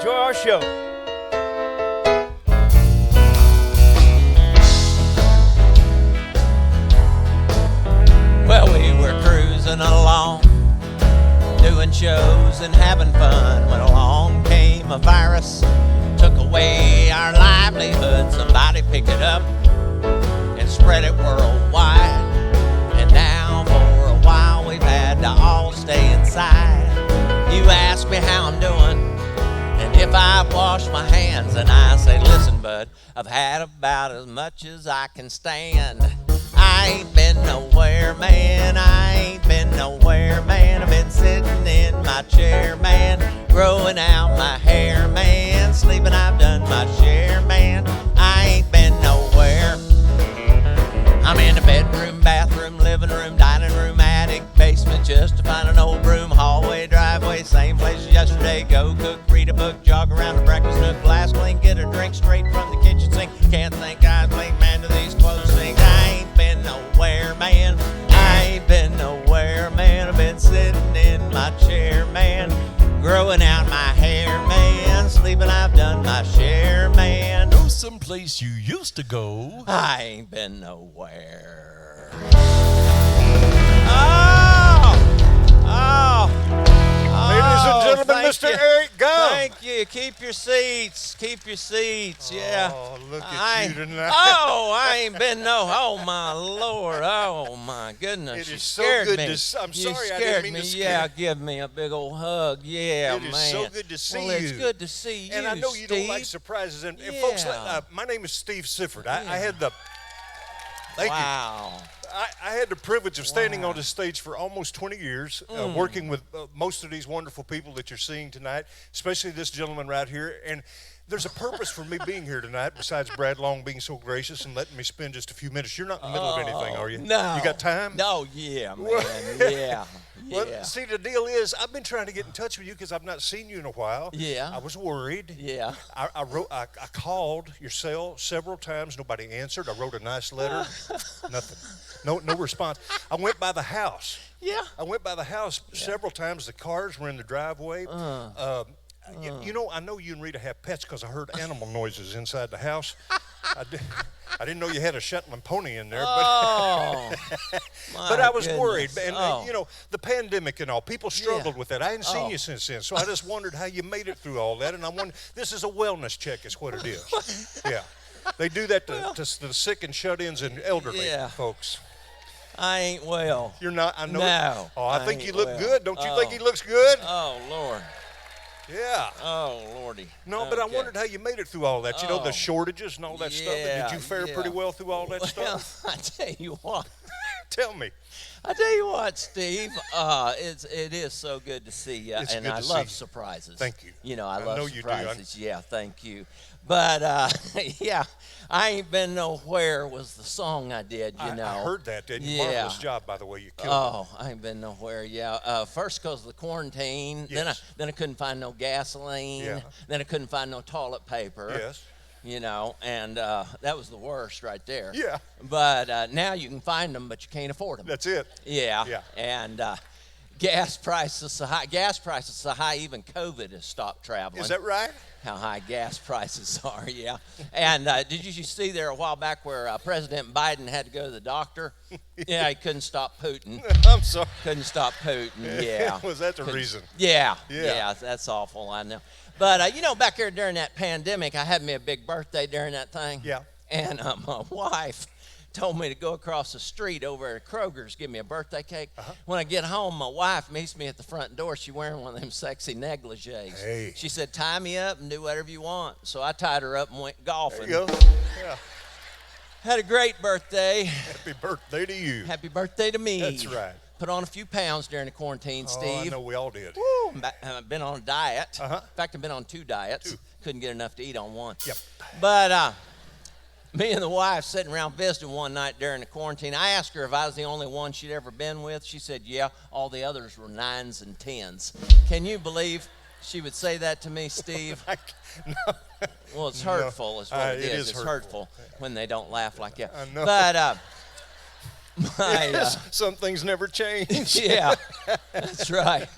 Enjoy our show. Well, we were cruising along, doing shows and having fun, when along came a virus, took away our livelihood. Somebody picked it up and spread it worldwide, and now for a while we've had to all stay inside. You ask me how I'm doing and if I've washed my hands, and I say, listen bud, I've had about as much as I can stand. I ain't been nowhere, man, I ain't been nowhere, man. I've been sitting in my chair, man, growing out my hair, man, sleeping I've done my share, man. I ain't been nowhere. I'm in the bedroom, bathroom, living room, dining room, attic, basement, just to find an old room, hallway, driveway, same place as yesterday. Go cook, read a book, jog around the breakfast nook, glass clean, get a drink straight from the kitchen sink. Can't think I'd link, man, to these clothes things. I ain't been nowhere, man. I ain't been nowhere, man. I've been sitting in my chair, man, growing out my hair, man, sleeping I've done my share, man. Know someplace you used to go. I ain't been nowhere. Ladies and gentlemen, thank Mr. you. Eric Gum. Thank you. Keep your seats. Keep your seats. Yeah. Oh, look at you tonight. I ain't been oh my Lord. Oh my goodness. It You is so scared good me. to I'm You sorry I scared didn't mean me. to scare Yeah, you. give me a big old hug. Yeah, It man. is so good to see well, it's you. good to see you, And I know you don't like Steve. surprises. And folks, Yeah. my name is Steve Sifford. I had the Thank you. Wow. I had the privilege of standing on this stage for almost 20 years, working with most of these wonderful people that you're seeing tonight, especially this gentleman right here. And there's a purpose for me being here tonight, besides Brad Long being so gracious and letting me spend just a few minutes. You're not in the middle of anything, are you? No. You got time? No, yeah, man. Yeah. Well, Yeah. see, the deal is, I've been trying to get in touch with you because I've not seen you in a while. Yeah. I was worried. Yeah. I called your cell several times. Nobody answered. I wrote a nice letter. Nothing. No response. I went by the house. Yeah. I went by the house several times. The cars were in the driveway. You know, I know you and Rita have pets because I heard animal noises inside the house. I didn't know you had a Shetland pony in there, Oh, but I was worried. And, Oh. you know, the pandemic and all, people struggled with that. I hadn't seen you since then, so I just wondered how you made it through all that. And I wondered, this is a wellness check is what it is. Yeah. They do that to the sick and shut-ins and elderly folks. I ain't well. You're not, I know. No. Oh, I think ain't you look well. good. Don't you think he looks good? Oh, Lord. Yeah. Oh, Lordy. No, but I Okay. wondered how you made it through all that. You know, the Oh. shortages and all that stuff. Did you fare pretty well through all that Well, stuff? I tell you what. Tell me. I tell you what, Steve. It is so good to see you, It's and good I to love see you. surprises. Thank you. You know, I I love know you do. surprises. Yeah, thank you. But yeah, I ain't been nowhere was the song I did. You know, I heard that. Didn't you? Yeah. Marvelous job, by the way. You killed it. Oh, I ain't been nowhere. Yeah, first because of the quarantine. Yes. Then I couldn't find no gasoline. Yeah. Then I couldn't find no toilet paper. Yes. You know, and that was the worst right there. Yeah. But now you can find them, but you can't afford them. That's it. Yeah. Yeah. And gas prices so high. Gas prices so high. Even COVID has stopped traveling. Is that right? How high gas prices are? Yeah. And did you see there a while back where President Biden had to go to the doctor? Yeah, he couldn't stop Putin. I'm sorry. Couldn't stop Putin. Yeah. Was that the reason? Yeah. Yeah. Yeah. That's awful. I know. But you know, back here during that pandemic, I had me a big birthday during that thing. Yeah. And my wife told me to go across the street over at Kroger's, give me a birthday cake. When I get home, my wife meets me at the front door. She's wearing one of them sexy negligees. Hey. She said, tie me up and do whatever you want. So I tied her up and went golfing. There you go. Yeah. Had a great birthday. Happy birthday to you. Happy birthday to me. That's right. Put on a few pounds during the quarantine, Steve. Oh, I know we all did. Woo, I've been on a diet. Uh-huh. In fact, I've been on 2 diets. Two. Couldn't get enough to eat on one. Yep. But me and the wife sitting around visiting one night during the quarantine. I asked her if I was the only one she'd ever been with. She said, yeah, all the others were 9s and 10s. Can you believe she would say that to me, Steve? No. Well, it's hurtful is what it is. It is It's hurtful when they don't laugh like that. I know. But Some things never change. Yeah, that's right.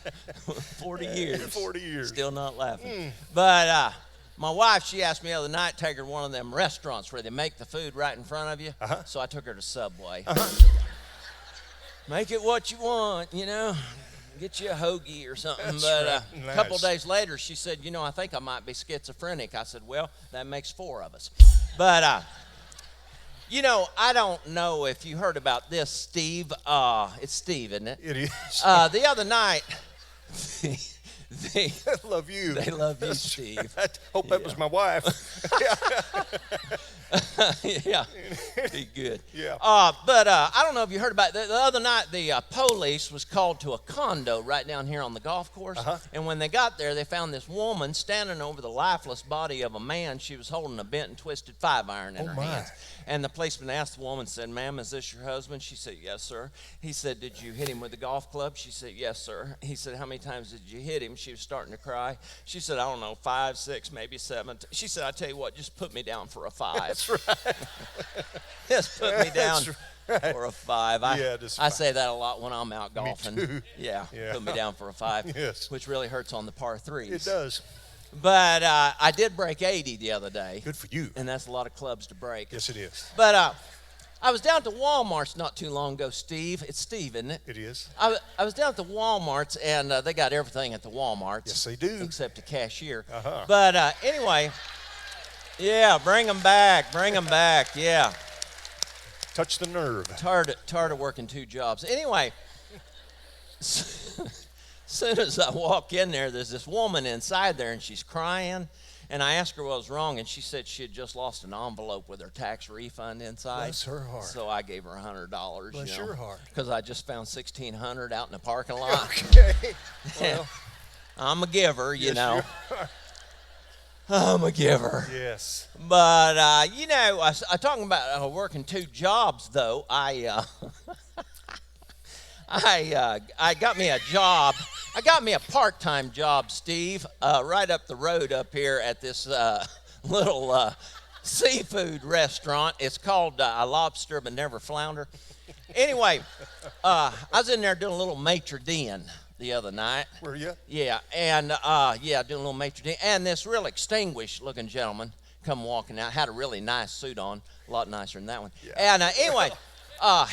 40 years. 40 years. Still not laughing. But my wife, she asked me the other night to take her to one of them restaurants where they make the food right in front of you. So I took her to Subway. Make it what you want, you know. Get you a hoagie or something. That's but right. a Nice. couple days later, she said, you know, I think I might be schizophrenic. I said, well, that makes 4 of us. But, you know, I don't know if you heard about this, Steve. It's Steve, isn't it? It is. The other night, I love you. they love you, Steve. I hope that was my wife. Yeah, be good. Yeah. But I don't know if you heard about it. The other night, the police was called to a condo right down here on the golf course. And when they got there, they found this woman standing over the lifeless body of a man. She was holding a bent and twisted 5-iron in her hands. And the policeman asked the woman, said, ma'am, is this your husband? She said, yes, sir. He said, did you hit him with the golf club? She said, yes, sir. He said, how many times did you hit him? She was starting to cry. She said, I don't know, 5, 6, maybe 7. She said, I tell you what, just put me down for a 5. That's right. Just put me down for a 5. Yeah, I say that a lot when I'm out golfing. too. Yeah, Yeah. put me down for a 5, Yes. which really hurts on the par 3s. It does. But I did break 80 the other day. Good for you. And that's a lot of clubs to break. Yes, it is. But I was down to Walmart's not too long ago, Steve. It's Steve, isn't it? It is. I was down at the Walmart's, and they got everything at the Walmart's. Yes, they do. Except a cashier. Uh-huh. But anyway, yeah, bring them back, yeah. Touch the nerve. Tired of working 2 jobs. Anyway, soon as I walk in there, there's this woman inside there, and she's crying. And I asked her what was wrong, and she said she had just lost an envelope with her tax refund inside. Bless her heart. So I gave her $100. Bless your heart. Because I just found $1,600 out in the parking lot. Okay. Well, I'm a giver, you yes, know. you are. I'm a giver. Yes. But, you know, I talking about working 2 jobs, though. I got me a job. I got me a part-time job, Steve, right up the road up here at this little seafood restaurant. It's called Lobster But Never Flounder. Anyway, I was in there doing a little maitre d' the other night. Were you? Yeah, and doing a little maitre d'. And this real extinguished-looking gentleman come walking out, had a really nice suit on, a lot nicer than that one. Yeah. And anyway,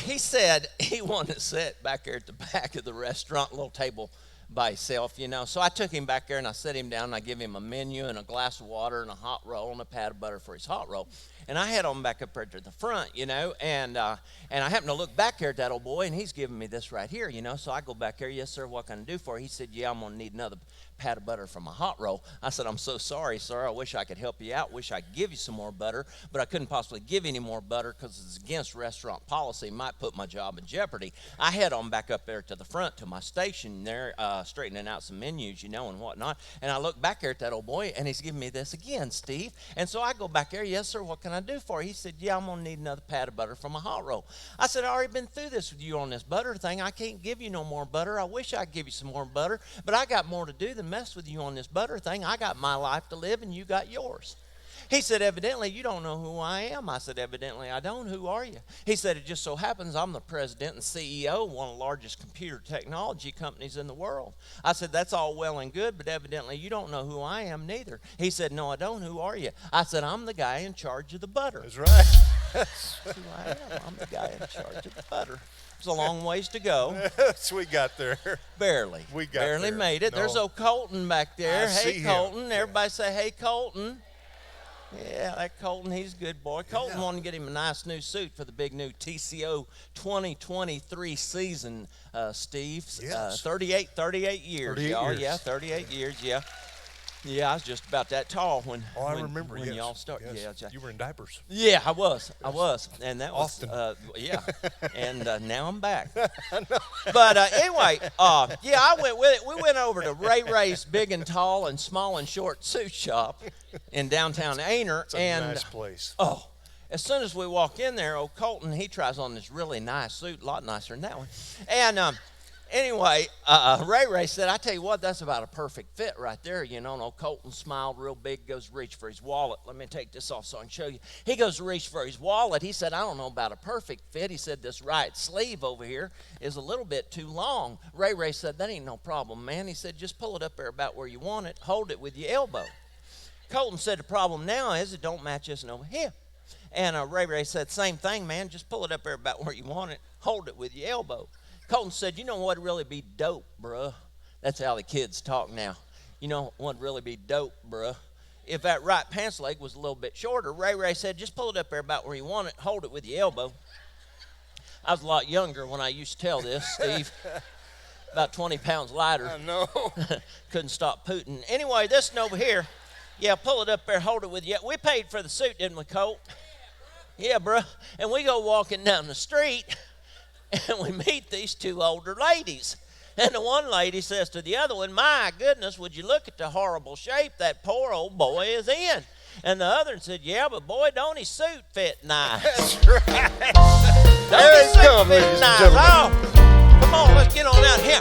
he said he wanted to sit back there at the back of the restaurant, a little table by himself, you know. So I took him back there and I set him down and I give him a menu and a glass of water and a hot roll and a pat of butter for his hot roll. And I head on back up there to the front, you know, and I happen to look back there at that old boy, and he's giving me this right here, you know. So I go back there, yes, sir, what can I do for you? He said, yeah, I'm going to need another pat of butter for my hot roll. I said, I'm so sorry, sir. I wish I could help you out. Wish I could give you some more butter, but I couldn't possibly give you any more butter because it's against restaurant policy. Might put my job in jeopardy. I head on back up there to the front to my station there, straightening out some menus, you know, and whatnot. And I look back there at that old boy, and he's giving me this again, Steve. And so I go back there, yes, sir, what can I do for you? He said, yeah, I'm going to need another pat of butter for my hot roll. I said, I already been through this with you on this butter thing. I can't give you no more butter. I wish I could give you some more butter, but I got more to do than mess with you on this butter thing. I got my life to live, and you got yours. He said, evidently, you don't know who I am. I said, evidently, I don't. Who are you? He said, it just so happens I'm the president and CEO of one of the largest computer technology companies in the world. I said, that's all well and good, but evidently you don't know who I am neither. He said, no, I don't. Who are you? I said, I'm the guy in charge of the butter. That's right. That's who I am. I'm the guy in charge of the butter. It's a long ways to go. That's we got there. Barely. We got Barely there. made it. No. There's old Colton back there. I see Hey, him. Colton. Everybody say, hey, Colton. Yeah, that Colton, he's a good boy. Colton wanted to get him a nice new suit for the big new TCO 2023 season, Steve. Yes. 38 years, 38 y'all. years. Yeah, 38 years, yeah. Yeah, I was just about that tall when I remember, when yes. y'all started. Yes. Yeah, You were in diapers. yeah, I was, and that was Often. yeah, and now I'm back. But anyway, yeah, I went with it. We went over to Ray Ray's Big and Tall and Small and Short Suit Shop in downtown Aner, It's a and nice place. oh, as soon as we walk in there, old Colton, he tries on this really nice suit, a lot nicer than that one, Anyway, Ray said, I tell you what, that's about a perfect fit right there. You know, Colton smiled real big, goes to reach for his wallet. Let me take this off so I can show you. He goes to reach for his wallet. He said, I don't know about a perfect fit. He said, this right sleeve over here is a little bit too long. Ray said, that ain't no problem, man. He said, just pull it up there about where you want it. Hold it with your elbow. Colton said, the problem now is it don't match this over here. And Ray said, same thing, man. Just pull it up there about where you want it. Hold it with your elbow. Colton said, you know what would really be dope, bruh? That's how the kids talk now. You know what would really be dope, bruh? If that right pants leg was a little bit shorter, Ray said, just pull it up there about where you want it. Hold it with your elbow. I was a lot younger when I used to tell this, Steve. About 20 pounds lighter. I know. Couldn't stop pooting. Anyway, this one over here, yeah, pull it up there, hold it with you. We paid for the suit, didn't we, Colt? Yeah, bro. And we go walking down the street, and we meet these two older ladies. And the one lady says to the other one, my goodness, would you look at the horrible shape that poor old boy is in? And the other one said, yeah, but boy, don't his suit fit nice. That's right. Don't his suit fit nice. Oh, come on, let's get on out here.